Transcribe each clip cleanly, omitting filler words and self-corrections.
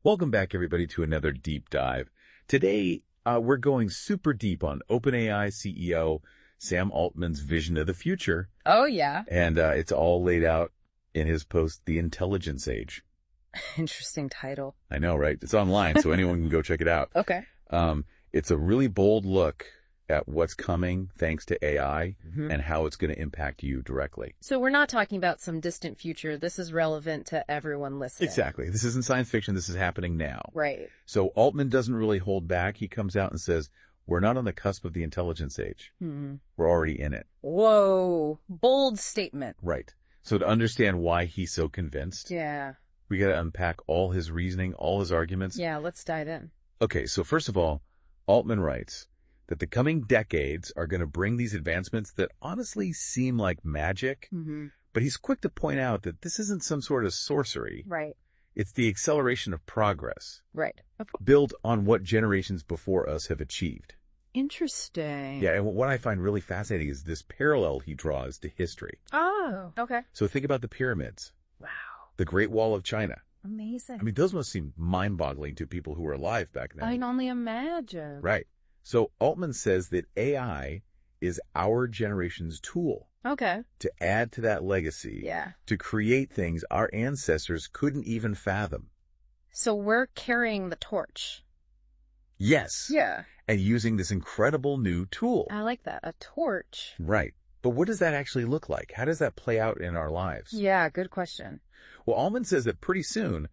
Welcome back, everybody, to another deep dive. Today, we're going super deep on OpenAI CEO Sam Altman's vision of the future. Oh, yeah. And it's all laid out in his post, The Intelligence Age. Interesting title. I know, right? It's online, so anyone can go check it out. Okay. It's a really bold look at what's coming thanks to AI and how it's going to impact you directly. So we're not talking about some distant future. This is relevant to everyone listening. Exactly. This isn't science fiction. This is happening now. Right. So Altman doesn't really hold back. He comes out and says, we're not on the cusp of the intelligence age. We're already in it. Whoa. Bold statement. Right. So to understand why he's so convinced, we got to unpack all his reasoning, all his arguments. Yeah, let's dive in. Okay, so first of all, Altman writes that the coming decades are going to bring these advancements that honestly seem like magic, but he's quick to point out that this isn't some sort of sorcery. Right. It's the acceleration of progress. Right. Built on what generations before us have achieved. Interesting. Yeah, and what I find really fascinating is this parallel he draws to history. Oh, okay. So think about the pyramids. Wow. The Great Wall of China. Amazing. I mean, those must seem mind-boggling to people who were alive back then. I can only imagine. Right. So Altman says that AI is our generation's tool. Okay. To add to that legacy. Yeah. To create things our ancestors couldn't even fathom. So we're carrying the torch. Yes. Yeah. And using this incredible new tool. I like that. A torch. Right. But what does that actually look like? How does that play out in our lives? Yeah, good question. Well, Altman says that pretty soon,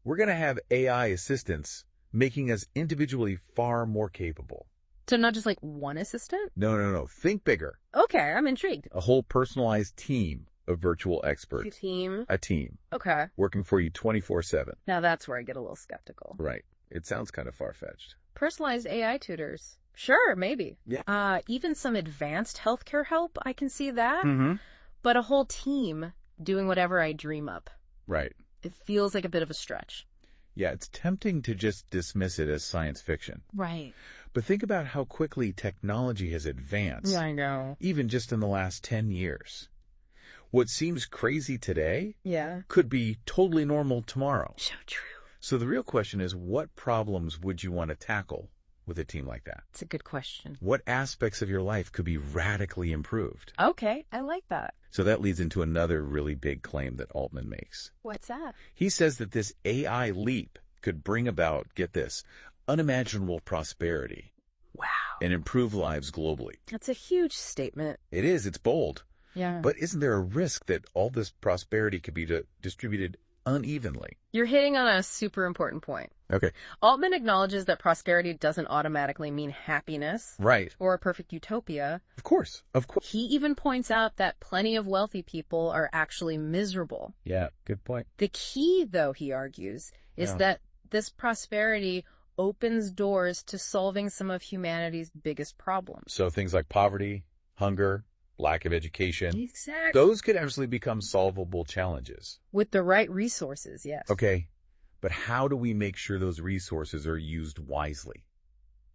we're going to have AI assistants making us individually far more capable. So not just like one assistant? No. Think bigger. Okay, I'm intrigued. A whole personalized team of virtual experts. A team? A team. Okay. Working for you 24/7. Now that's where I get a little skeptical. Right. It sounds kind of far-fetched. Personalized AI tutors. Sure, maybe. Yeah. Even some advanced healthcare help, I can see that. But a whole team doing whatever I dream up. Right. It feels like a bit of a stretch. Yeah, it's tempting to just dismiss it as science fiction. Right. But think about how quickly technology has advanced. Yeah, I know. Even just in the last 10 years. What seems crazy today could be totally normal tomorrow. So true. So the real question is, what problems would you want to tackle with a team like that? It's a good question. What aspects of your life could be radically improved? Okay, I like that. So that leads into another really big claim that Altman makes. What's that? He says that this AI leap could bring about, get this, unimaginable prosperity. Wow. And improve lives globally. That's a huge statement. It is. It's bold. Yeah. But isn't there a risk that all this prosperity could be distributed unevenly? You're hitting on a super important point. Okay. Altman acknowledges that prosperity doesn't automatically mean happiness. Right. Or a perfect utopia. Of course. Of course. He even points out that plenty of wealthy people are actually miserable. Yeah, good point. The key, though, he argues, is that this prosperity opens doors to solving some of humanity's biggest problems. So things like poverty, hunger, lack of education. Exactly. Those could actually become solvable challenges. With the right resources, yes. Okay. But how do we make sure those resources are used wisely?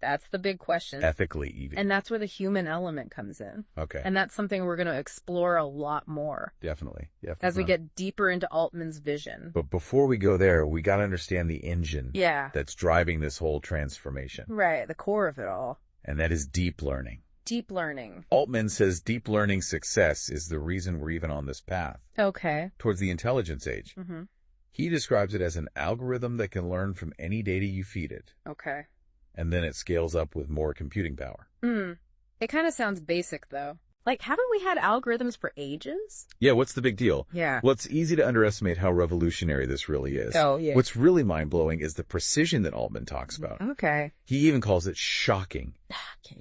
That's the big question. Ethically, even. And that's where the human element comes in. Okay. And that's something we're going to explore a lot more. Definitely. As we get deeper into Altman's vision. But before we go there, we got to understand the engine that's driving this whole transformation. Right, the core of it all. And that is deep learning. Deep learning. Altman says deep learning success is the reason we're even on this path. Okay. Towards the intelligence age. He describes it as an algorithm that can learn from any data you feed it. Okay. And then it scales up with more computing power. It kind of sounds basic, though. Like, haven't we had algorithms for ages? Yeah, what's the big deal? Yeah. Well, it's easy to underestimate how revolutionary this really is. Oh, yeah. What's really mind-blowing is the precision that Altman talks about. Okay. He even calls it shocking.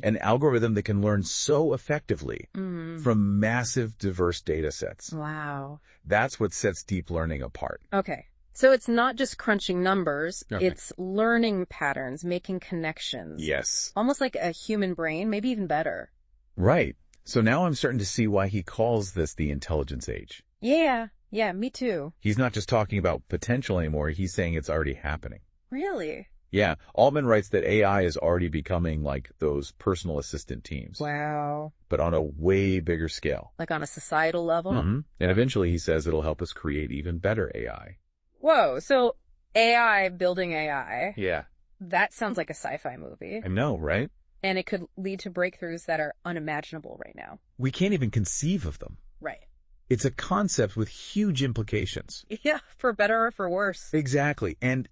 An algorithm that can learn so effectively from massive, diverse data sets. Wow. That's what sets deep learning apart. Okay. So it's not just crunching numbers, it's learning patterns, making connections. Yes. Almost like a human brain, maybe even better. Right. So now I'm starting to see why he calls this the intelligence age. Yeah, me too. He's not just talking about potential anymore, he's saying it's already happening. Really? Yeah. Altman writes that AI is already becoming like those personal assistant teams. Wow. But on a way bigger scale. Like on a societal level? And eventually, he says, it'll help us create even better AI. Whoa, so AI building AI. Yeah. That sounds like a sci-fi movie. I know, right? And it could lead to breakthroughs that are unimaginable right now. We can't even conceive of them. Right. It's a concept with huge implications. Yeah, for better or for worse. Exactly. And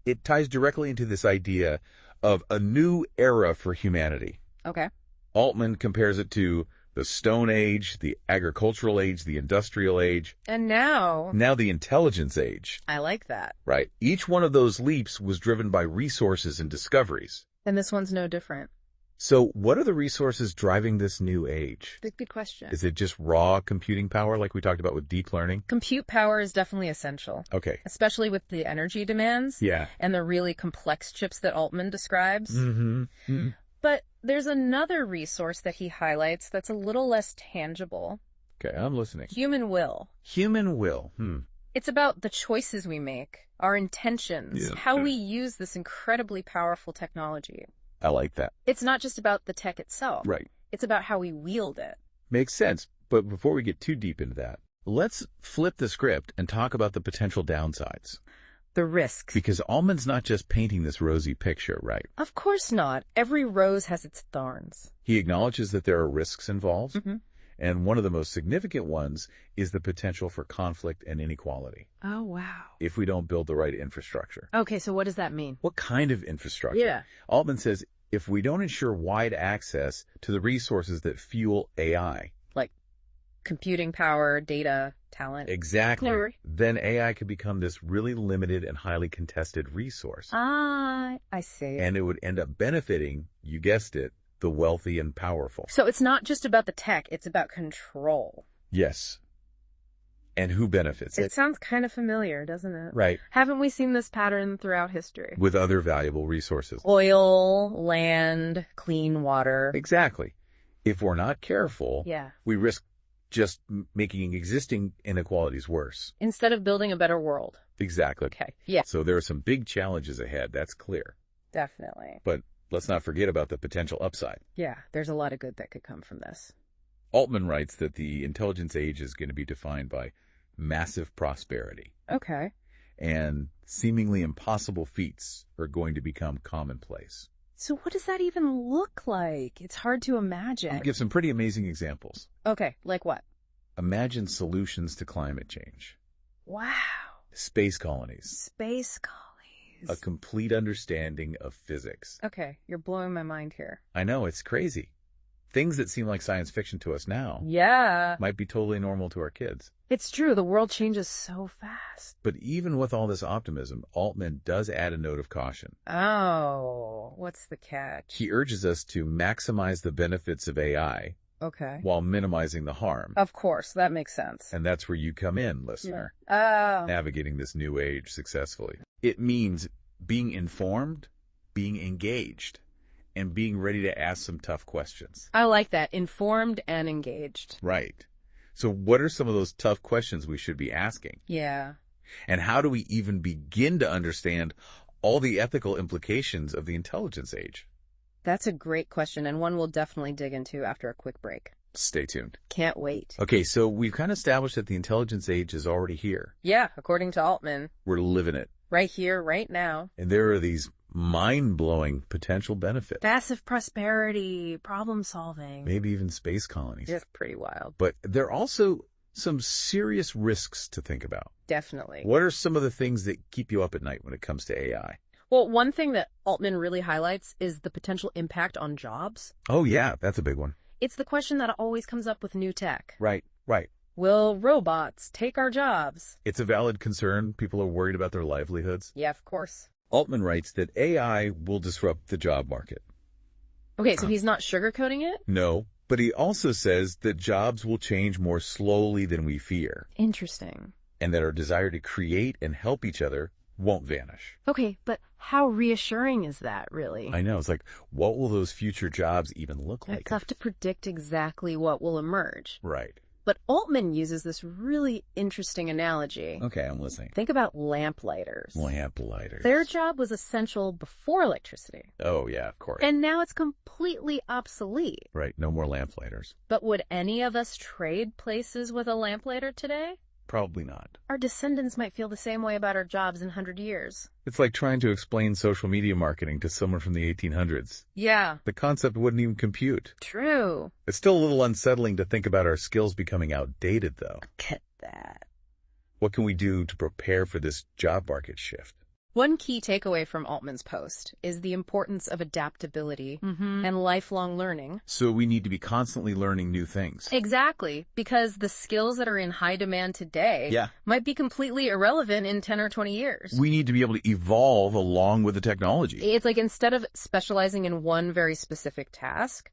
it ties directly into this idea of a new era for humanity. Okay. Altman compares it to the Stone Age, the Agricultural Age, the Industrial Age. And now the Intelligence Age. I like that. Right. Each one of those leaps was driven by resources and discoveries. And this one's no different. So what are the resources driving this new age? Good question. Is it just raw computing power like we talked about with deep learning? Compute power is definitely essential. Okay. Especially with the energy demands. Yeah. And the really complex chips that Altman describes. Mm-hmm. But there's another resource that he highlights that's a little less tangible. Okay, I'm listening. Human will. Human will. It's about the choices we make, our intentions, how we use this incredibly powerful technology. I like that. It's not just about the tech itself. Right. It's about how we wield it. Makes sense. But before we get too deep into that, let's flip the script and talk about the potential downsides. The risks. Because Altman's not just painting this rosy picture, right? Of course not. Every rose has its thorns. He acknowledges that there are risks involved. Mm-hmm. And one of the most significant ones is the potential for conflict and inequality. Oh, wow. If we don't build the right infrastructure. Okay, so what does that mean? What kind of infrastructure? Yeah. Altman says if we don't ensure wide access to the resources that fuel AI. Like computing power, data, talent. Exactly. Then AI could become this really limited and highly contested resource. I see. And it would end up benefiting, you guessed it, the wealthy and powerful. So it's not just about the tech, it's about control. Yes. And who benefits? It sounds kind of familiar, doesn't it? Right. Haven't we seen this pattern throughout history? With other valuable resources. Oil, land, clean water. Exactly. If we're not careful, Yeah. we risk just making existing inequalities worse. Instead of building a better world. Exactly. Okay. Yeah. So there are some big challenges ahead, that's clear. Definitely. But let's not forget about the potential upside. Yeah, there's a lot of good that could come from this. Altman writes that the intelligence age is going to be defined by massive prosperity. Okay. And seemingly impossible feats are going to become commonplace. So what does that even look like? It's hard to imagine. I'll give some pretty amazing examples. Okay, like what? Imagine solutions to climate change. Wow. Space colonies. Space colonies. A complete understanding of physics. Okay, you're blowing my mind here. I know, it's crazy. Things that seem like science fiction to us now Yeah. might be totally normal to our kids. It's true, the world changes so fast. But even with all this optimism, Altman does add a note of caution. Oh, what's the catch? He urges us to maximize the benefits of AI Okay. while minimizing the harm. Of course, that makes sense. And that's where you come in, listener, Oh. navigating this new age successfully. It means being informed, being engaged, and being ready to ask some tough questions. I like that. Informed and engaged. Right. So what are some of those tough questions we should be asking? Yeah. And how do we even begin to understand all the ethical implications of the intelligence age? That's a great question, and one we'll definitely dig into after a quick break. Stay tuned. Can't wait. Okay, so we've kind of established that the intelligence age is already here. Yeah, according to Altman. We're living it. Right here, right now. And there are these mind-blowing potential benefits. Massive prosperity, problem solving. Maybe even space colonies. It's pretty wild. But there are also some serious risks to think about. Definitely. What are some of the things that keep you up at night when it comes to AI? Well, one thing that Altman really highlights is the potential impact on jobs. Oh, yeah, that's a big one. It's the question that always comes up with new tech. Right. Will robots take our jobs? It's a valid concern. People are worried about their livelihoods. Yeah, of course. Altman writes that AI will disrupt the job market. Okay, so he's not sugarcoating it? No, but he also says that jobs will change more slowly than we fear. Interesting. And that our desire to create and help each other won't vanish. Okay, but how reassuring is that, really? I know. It's like, what will those future jobs even look like? It's tough to predict exactly what will emerge. Right. But Altman uses this really interesting analogy. Okay, I'm listening. Think about lamplighters. Lamplighters. Their job was essential before electricity. Oh, yeah, of course. And now it's completely obsolete. Right, no more lamplighters. But would any of us trade places with a lamplighter today? Probably not. Our descendants might feel the same way about our jobs in 100 years. It's like trying to explain social media marketing to someone from the 1800s. Yeah. The concept wouldn't even compute. True. It's still a little unsettling to think about our skills becoming outdated, though. Get that. What can we do to prepare for this job market shift? One key takeaway from Altman's post is the importance of adaptability and lifelong learning. So we need to be constantly learning new things. Exactly, because the skills that are in high demand today might be completely irrelevant in 10 or 20 years. We need to be able to evolve along with the technology. It's like instead of specializing in one very specific task,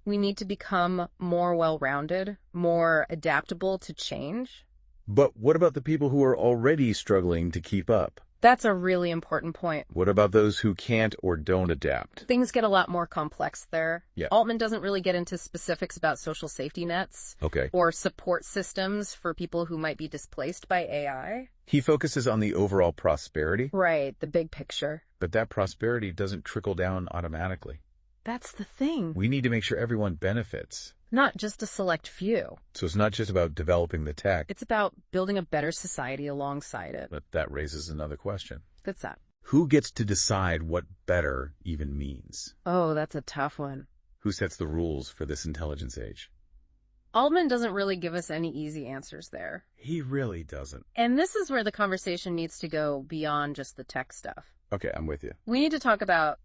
we need to become more well-rounded, more adaptable to change. But what about the people who are already struggling to keep up? That's a really important point. What about those who can't or don't adapt? Things get a lot more complex there. Yeah. Altman doesn't really get into specifics about social safety nets or support systems for people who might be displaced by AI. He focuses on the overall prosperity. Right, the big picture. But that prosperity doesn't trickle down automatically. That's the thing. We need to make sure everyone benefits. Not just a select few. So it's not just about developing the tech. It's about building a better society alongside it. But that raises another question. What's that? Who gets to decide what better even means? Oh, that's a tough one. Who sets the rules for this intelligence age? Altman doesn't really give us any easy answers there. He really doesn't. And this is where the conversation needs to go beyond just the tech stuff. Okay, I'm with you. We need to talk about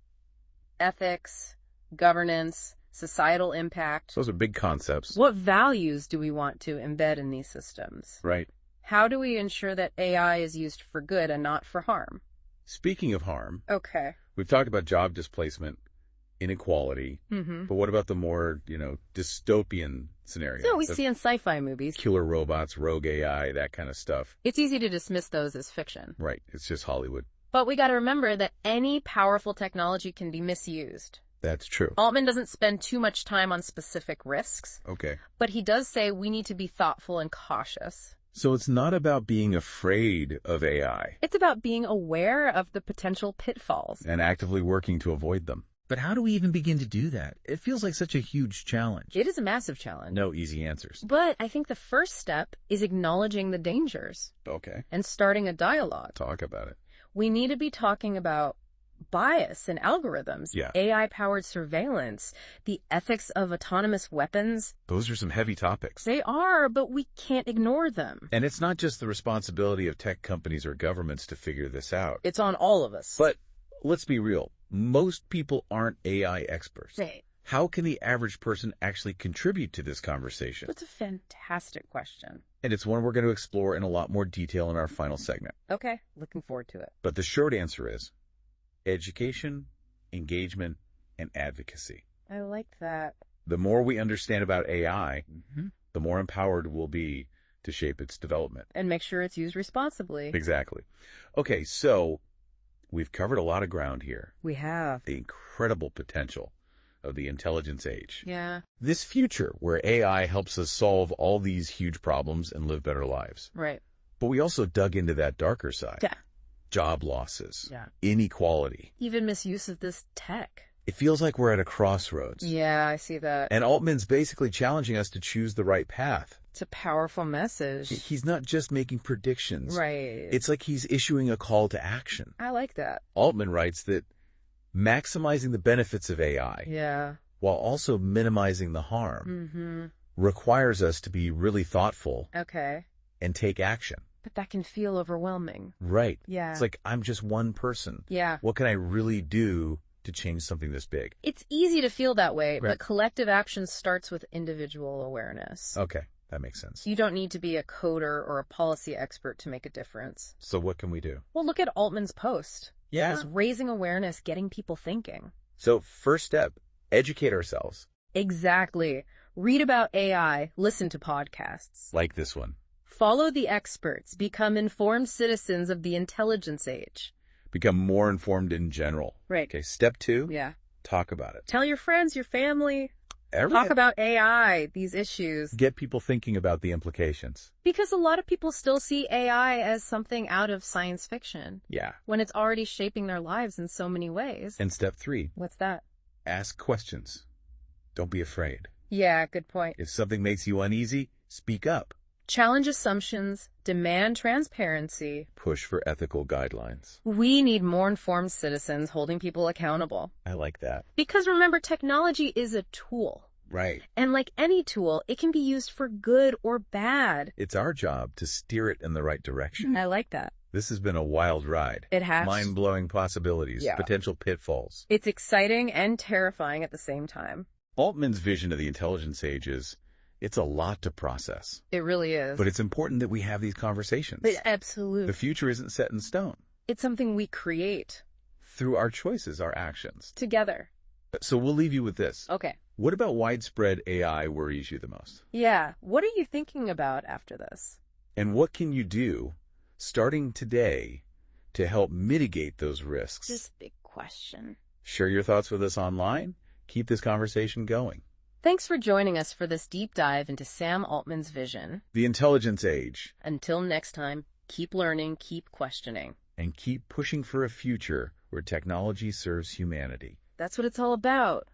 ethics, governance, societal impact. Those are big concepts. What values do we want to embed in these systems? Right. How do we ensure that AI is used for good and not for harm? Speaking of harm, Okay. we've talked about job displacement, inequality, but what about the more, dystopian scenario? So we see in sci-fi movies. Killer robots, rogue AI, that kind of stuff. It's easy to dismiss those as fiction. Right. It's just Hollywood. But we got to remember that any powerful technology can be misused. That's true. Altman doesn't spend too much time on specific risks, Okay. but he does say we need to be thoughtful and cautious. So it's not about being afraid of AI It's about being aware of the potential pitfalls. and actively working to avoid them. But how do we even begin to do that? It feels like such a huge challenge. It is a massive challenge. No easy answers. But I think the first step is acknowledging the dangers Okay. and starting a dialogue. Talk about it. We need to be talking about bias in algorithms, Yeah. AI-powered surveillance, the ethics of autonomous weapons. Those are some heavy topics. They are, but we can't ignore them. And it's not just the responsibility of tech companies or governments to figure this out. It's on all of us. But let's be real. Most people aren't AI experts. Right. How can the average person actually contribute to this conversation? That's a fantastic question. And it's one we're going to explore in a lot more detail in our final segment. Okay, looking forward to it. But the short answer is education, engagement, and advocacy. I like that. The more we understand about AI, the more empowered we'll be to shape its development. And make sure it's used responsibly. Exactly. Okay, so we've covered a lot of ground here. We have. The incredible potential of the intelligence age. Yeah. This future where AI helps us solve all these huge problems and live better lives. Right. But we also dug into that darker side. Yeah. Job losses. Yeah. Inequality. Even misuse of this tech. It feels like we're at a crossroads. Yeah, I see that. And Altman's basically challenging us to choose the right path. It's a powerful message. He's not just making predictions. Right. It's like he's issuing a call to action. I like that. Altman writes that maximizing the benefits of AI Yeah. while also minimizing the harm requires us to be really thoughtful Okay. and take action. But that can feel overwhelming. Right. Yeah. It's like, I'm just one person. Yeah. What can I really do to change something this big? It's easy to feel that way, Right. but collective action starts with individual awareness. Okay, that makes sense. You don't need to be a coder or a policy expert to make a difference. So what can we do? Well, look at Altman's post. Yeah. It's raising awareness, getting people thinking. So first step, educate ourselves. Exactly. Read about AI, listen to podcasts. Like this one. Follow the experts, become informed citizens of the intelligence age. Become more informed in general. Right. Okay, step 2, Yeah. talk about it. Tell your friends, your family. Everyone. Talk about AI, these issues. Get people thinking about the implications. Because a lot of people still see AI as something out of science fiction, Yeah. when it's already shaping their lives in so many ways. And step 3, What's that? ask questions. Don't be afraid. Yeah, good point. If something makes you uneasy, speak up. Challenge assumptions, demand transparency. Push for ethical guidelines. We need more informed citizens holding people accountable. I like that. Because remember, technology is a tool. Right. And like any tool, it can be used for good or bad. It's our job to steer it in the right direction. I like that. This has been a wild ride. It has. Mind-blowing possibilities, Yeah. potential pitfalls. It's exciting and terrifying at the same time. Altman's vision of the intelligence age is, it's a lot to process. It really is. But it's important that we have these conversations. Absolutely. The future isn't set in stone. It's something we create. Through our choices, our actions. Together. So we'll leave you with this. Okay. What about widespread AI worries you the most? Yeah. What are you thinking about after this? And what can you do, starting today, to help mitigate those risks? This big question. Share your thoughts with us online. Keep this conversation going. Thanks for joining us for this deep dive into Sam Altman's vision. The intelligence age. Until next time, keep learning, keep questioning. And keep pushing for a future where technology serves humanity. That's what it's all about.